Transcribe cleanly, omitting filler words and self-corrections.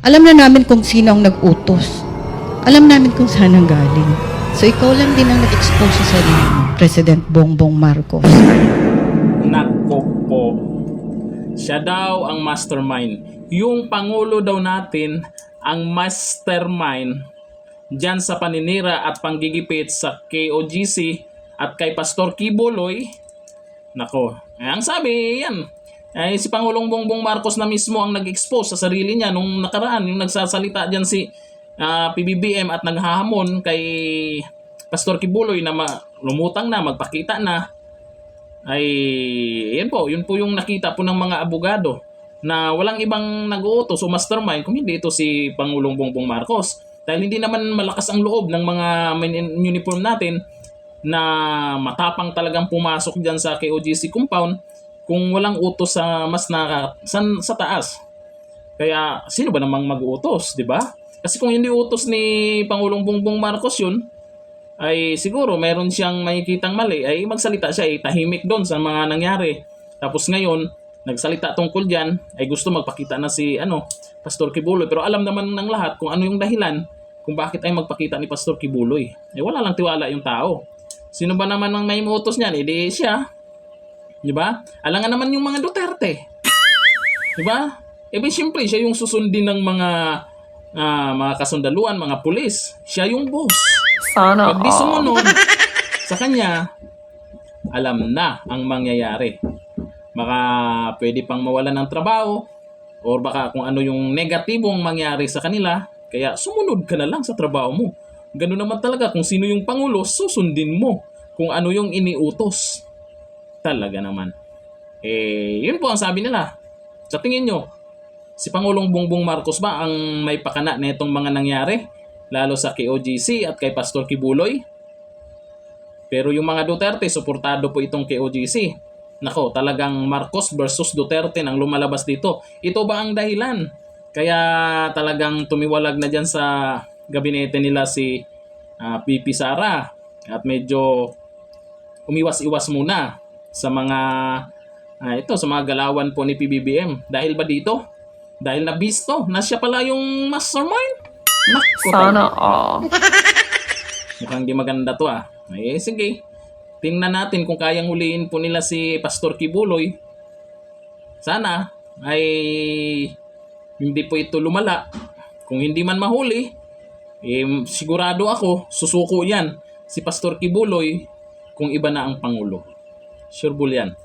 Alam na namin kung sino ang nag-utos. Alam namin kung saan ang galing. So ikaw lang din ang nag-expose sa sarili mo, President Bongbong Marcos. Nako po. Siya daw ang mastermind. Yung Pangulo daw natin ang mastermind dyan sa paninira at panggigipit sa KOGC at kay Pastor Kibuloy. Nako, ang sabi yan, ay si Pangulong Bongbong Marcos na mismo ang nag-expose sa sarili niya nung nakaraan, yung nagsasalita dyan si PBBM at naghahamon kay Pastor Kibuloy na lumutang na, magpakita na. Ay yun po yung nakita po ng mga abogado na walang ibang nag-uutos o mastermind kung hindi ito si Pangulong Bongbong Marcos. Dahil hindi naman malakas ang loob ng mga men in uniform natin na matapang talagang pumasok dyan sa KOGC compound kung walang utos sa sa taas. Kaya sino ba namang mag-uutos, di ba? Kasi kung hindi utos ni Pangulong Bongbong Marcos yun, ay siguro meron siyang makikitang mali, ay magsalita siya, ay tahimik doon sa mga nangyari. Tapos ngayon, nagsalita tungkol dyan, ay gusto magpakita na si Pastor Kibuloy. Pero alam naman ng lahat kung ano yung dahilan kung bakit ay magpakita ni Pastor Kibuloy. Wala lang tiwala yung tao. Sino ba naman ang may utos niyan? Di siya. Di ba? Alangan naman yung mga Duterte. Di ba? Siyempre, siya yung susundin ng mga kasundaluan, mga pulis. Siya yung boss. Sana Pag di sumunod sa kanya, alam na ang mangyayari. Baka pwede pang mawalan ng trabaho or baka kung ano yung negatibong mangyari sa kanila. Kaya sumunod ka na lang sa trabaho mo. Ganun naman talaga kung sino yung Pangulo, susundin mo kung ano yung iniutos. Talaga naman. Yun po ang sabi nila. Sa tingin nyo, si Pangulong Bongbong Marcos ba ang may pakana na itong mga nangyari? Lalo sa KOGC at kay Pastor Kibuloy? Pero yung mga Duterte, suportado po itong KOGC. Nako, talagang Marcos versus Duterte nang lumalabas dito. Ito ba ang dahilan? Kaya talagang tumiwalag na dyan sa gabinete nila si PP Sara at medyo umiwas-iwas muna sa mga sa mga galawan po ni PBBM. Dahil ba dito? Dahil nabisto na siya pala yung mastermind? Nako, Sana all. mukhang di maganda to sige. Tingnan natin kung kayang huliin po nila si Pastor Kibuloy. Sana ay hindi po ito lumala. Kung hindi man mahuli, sigurado ako, susuko yan si Pastor Kibuloy kung iba na ang Pangulo. Sure bull yan.